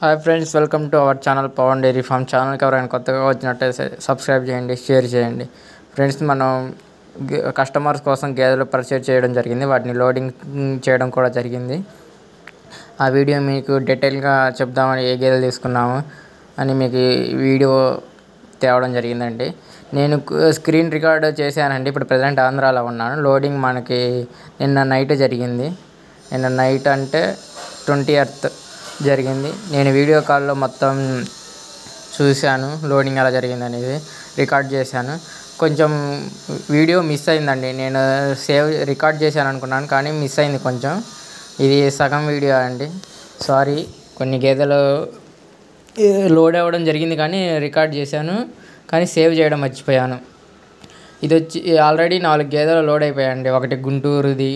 Hi friends, welcome to our channel Pavan dairy farm. ఛానల్కి ఎవరైనా కొత్తగా వచ్చినట్టయితే సబ్స్క్రైబ్ చేయండి, షేర్ చేయండి. ఫ్రెండ్స్, మనం కస్టమర్స్ కోసం గేదెలు పర్చేజ్ చేయడం జరిగింది, వాటిని లోడింగ్ చేయడం కూడా జరిగింది. ఆ వీడియో మీకు డీటెయిల్గా చెప్దామని ఏ గేదెలు తీసుకున్నాము అని మీకు వీడియో తేవడం జరిగిందండి. నేను స్క్రీన్ రికార్డ్ చేశానండి. ఇప్పుడు ప్రజెంట్ ఆంధ్రాలో ఉన్నాను. లోడింగ్ మనకి నిన్న నైట్ జరిగింది. నిన్న నైట్ అంటే 20th జరిగింది. నేను వీడియో కాల్లో మొత్తం చూశాను, లోడింగ్ ఎలా జరిగింది అనేది రికార్డ్ చేశాను. కొంచెం వీడియో మిస్ అయిందండి. నేను రికార్డ్ చేశాను అనుకున్నాను, కానీ మిస్ అయింది కొంచెం. ఇది సగం వీడియో అండి, సారీ. కొన్ని గేదెలు లోడ్ అవ్వడం జరిగింది, కానీ రికార్డ్ చేశాను, కానీ సేవ్ చేయడం మర్చిపోయాను. ఇది వచ్చి ఆల్రెడీ 4 గేదెలు లోడ్ అయిపోయాయండి. ఒకటి గుంటూరుది,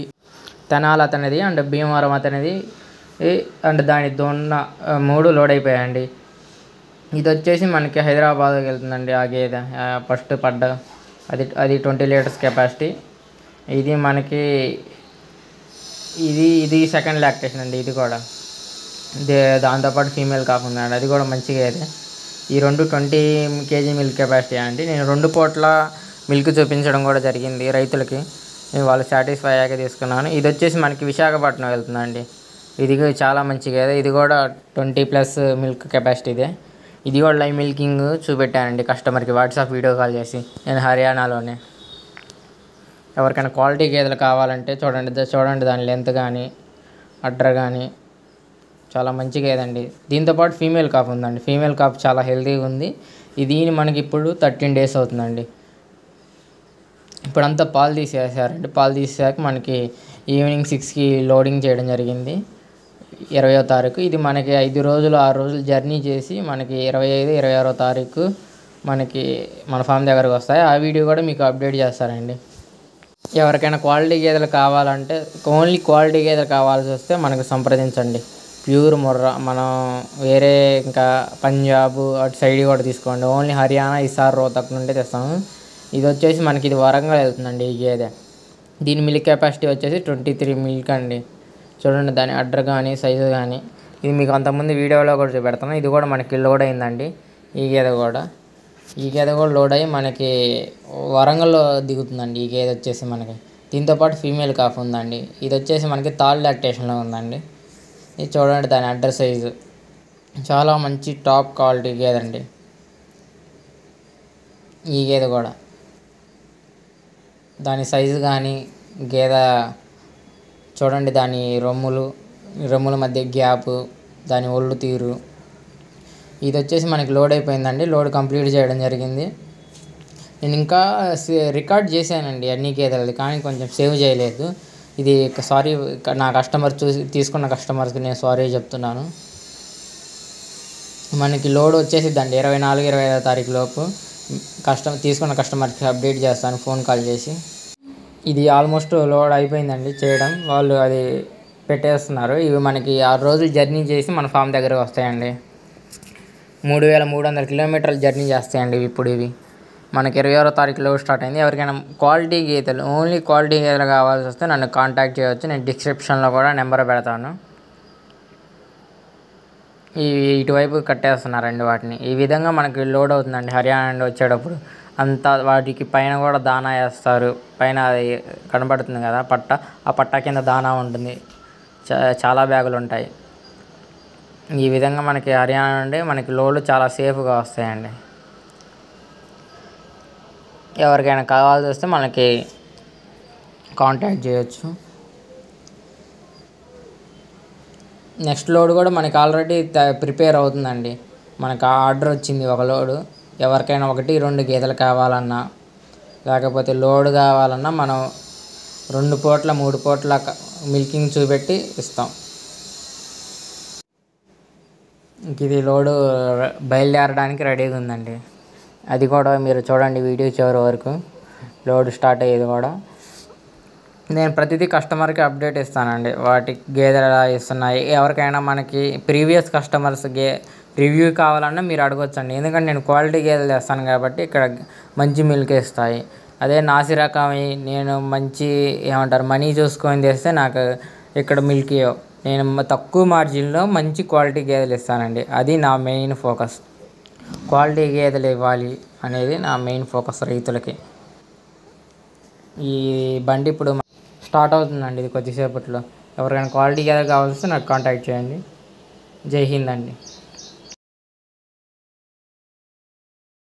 తెనాలి అతనిది అండ్ భీమవరం అతనిది అండ్ దాని దొన్న 3 లోడ్ అయిపోయాయండి. ఇది వచ్చేసి మనకి హైదరాబాద్కి వెళ్తుందండి. ఆ గేదె ఫస్ట్ పడ్డ అది 20 లీటర్స్ కెపాసిటీ. ఇది మనకి ఇది సెకండ్ లాక్టేషన్ అండి. ఇది కూడా దాంతోపాటు ఫీమేల్ కాకుండా అండి, అది కూడా మంచి గేదె. ఈ 20 kg మిల్క్ కెపాసిటీ అండి. నేను 2 పూట్ల మిల్క్ చూపించడం కూడా జరిగింది రైతులకి. నేను వాళ్ళు సాటిస్ఫై అయ్యాక తీసుకున్నాను. ఇది వచ్చేసి మనకి విశాఖపట్నం వెళ్తుందండి. ఇది చాలా మంచి గేదె. ఇది కూడా 20+ మిల్క్ కెపాసిటీ ఇదే. ఇది కూడా లైవ్ మిల్కింగ్ చూపెట్టానండి కస్టమర్కి వాట్సాప్ వీడియో కాల్ చేసి. నేను హర్యానాలోనే. ఎవరికైనా క్వాలిటీ గేదెలు కావాలంటే చూడండి దాని లెంత్ కానీ అడ్డర్ కానీ చాలా మంచి గేదె అండి. దీంతోపాటు ఫీమేల్ కాఫ్ ఉందండి. ఫీమేల్ కాఫ్ చాలా హెల్తీగా ఉంది. ఇది మనకి ఇప్పుడు 13 days అవుతుందండి. ఇప్పుడంతా పాలు తీసేసారండి. పాలు తీసాక మనకి ఈవినింగ్ 6కి లోడింగ్ చేయడం జరిగింది, 20వ తారీఖు. ఇది మనకి 5 రోజులు 6 రోజులు జర్నీ చేసి మనకి 25, 26వ తారీఖు మనకి మన ఫామ్ దగ్గరకు వస్తాయి. ఆ వీడియో కూడా మీకు అప్డేట్ చేస్తారండి. ఎవరికైనా క్వాలిటీ గేదెలు కావాలంటే, ఓన్లీ క్వాలిటీ గేదెలు కావాల్సి వస్తే మనకు సంప్రదించండి. ప్యూర్ ముర్రా, మనం వేరే ఇంకా పంజాబ్ అటు సైడ్ కూడా తీసుకోండి. ఓన్లీ హర్యానా, హిసార్, రోహ్తక్ నుండి తెస్తాము. ఇది వచ్చేసి మనకి ఇది వరంగల్ వెళ్తుందండి ఈ గేదె. దీని మిల్క్ కెపాసిటీ వచ్చేసి 23 మిల్క్ అండి. చూడండి దాని అడ్డర్ కానీ సైజు కానీ. ఇది మీకు అంతకుముందు వీడియోలో కూడా చూపెడతాను. ఇది కూడా మనకి లోడ్ అయిందండి. ఈ గేదె కూడా లోడ్ అయ్యి మనకి వరంగల్లో దిగుతుందండి. ఈ గేదె వచ్చేసి మనకి దీంతోపాటు ఫీమేల్ కాఫ్ ఉందండి. ఇది వచ్చేసి మనకి థర్డ్ లాక్టేషన్లో ఉందండి. ఇది చూడండి దాని అడ్డర్ సైజు చాలా మంచి టాప్ క్వాలిటీ గేదె అండి. ఈ గేదె కూడా దాని సైజు కానీ గేదె చూడండి, దాని రొమ్ముల మధ్య గ్యాప్, దాని ఒళ్ళు తీరు. ఇది వచ్చేసి మనకి లోడ్ అయిపోయిందండి. లోడ్ కంప్లీట్ చేయడం జరిగింది. నేను ఇంకా రికార్డ్ చేశానండి అన్ని గేదెలది, కానీ కొంచెం సేవ్ చేయలేదు. ఇది సారీ, నా కస్టమర్ తీసుకున్న కస్టమర్స్కి నేను సారీ చెప్తున్నాను. మనకి లోడ్ వచ్చేసిద్దండి 24, 25వ తారీఖు లోపు. తీసుకున్న కస్టమర్కి అప్డేట్ చేస్తాను ఫోన్ కాల్ చేసి. ఇది ఆల్మోస్ట్ లోడ్ అయిపోయిందండి చేయడం. వాళ్ళు అది పెట్టేస్తున్నారు. ఇవి మనకి 6 రోజులు జర్నీ చేసి మన ఫామ్ దగ్గరకు వస్తాయండి. 3300 కిలోమీటర్లు జర్నీ చేస్తాయండి ఇప్పుడు ఇవి. మనకి 26వ తారీఖు లోడ్ స్టార్ట్ అయింది. ఎవరికైనా క్వాలిటీ గేదెలు, ఓన్లీ క్వాలిటీ గేదెలు కావాల్సి వస్తే నన్ను కాంటాక్ట్ చేయవచ్చు. నేను డిస్క్రిప్షన్లో కూడా నెంబర్ పెడతాను. ఇటువైపు కట్టేస్తున్నారండి వాటిని. ఈ విధంగా మనకి లోడ్ అవుతుందండి హర్యానా నుండి వచ్చేటప్పుడు. అంతా వాటికి పైన కూడా దానా వేస్తారు. పైన అది కనబడుతుంది కదా పట్ట, ఆ పట్ట కింద దానా ఉంటుంది. చాలా బ్యాగులు ఉంటాయి. ఈ విధంగా మనకి హర్యానా నుండి మనకి లోడ్లు చాలా సేఫ్గా వస్తాయండి. ఎవరికైనా కావాల్సి వస్తే మనకి కాంటాక్ట్ చేయొచ్చు. నెక్స్ట్ లోడ్ కూడా మనకి ఆల్రెడీ ప్రిపేర్ అవుతుందండి. మనకు ఆర్డర్ వచ్చింది ఒక లోడు. ఎవరికైనా 1, 2 గేదెలు కావాలన్నా, లేకపోతే లోడ్ కావాలన్నా మనం 2 పూట్ల 3 పూట్ల మిల్కింగ్ చూపెట్టి ఇస్తాం. ఇది లోడు బయలుదేరడానికి రెడీగా ఉందండి. అది కూడా మీరు చూడండి వీడియో చివరి వరకు. లోడ్ స్టార్ట్ అయ్యేది కూడా నేను ప్రతిదీ కస్టమర్కి అప్డేట్ ఇస్తానండి. వాటి గేదెలు ఎలా ఇస్తున్నాయి, ఎవరికైనా మనకి ప్రీవియస్ కస్టమర్స్ రివ్యూ కావాలన్నా మీరు అడగొచ్చండి. ఎందుకంటే నేను క్వాలిటీ గేదెలు తెస్తాను కాబట్టి ఇక్కడ మంచి మిల్క్ ఇస్తాయి. అదే నాసి రకం నేను మంచి మనీ చూసుకొని తెస్తే నాకు ఇక్కడ మిల్క్ నేను తక్కువ మార్జిన్లో మంచి క్వాలిటీ గేదెలు ఇస్తానండి. అది నా మెయిన్ ఫోకస్. క్వాలిటీ గేదెలు ఇవ్వాలి అనేది నా మెయిన్ ఫోకస్ రైతులకి. ఈ బండి ఇప్పుడు స్టార్ట్ అవుతుందండి, ఇది కొద్దిసేపట్లో. ఎవరికైనా క్వాలిటీ గేదె కావాల్సి నాకు కాంటాక్ట్ చేయండి. జై హింద్ అండి.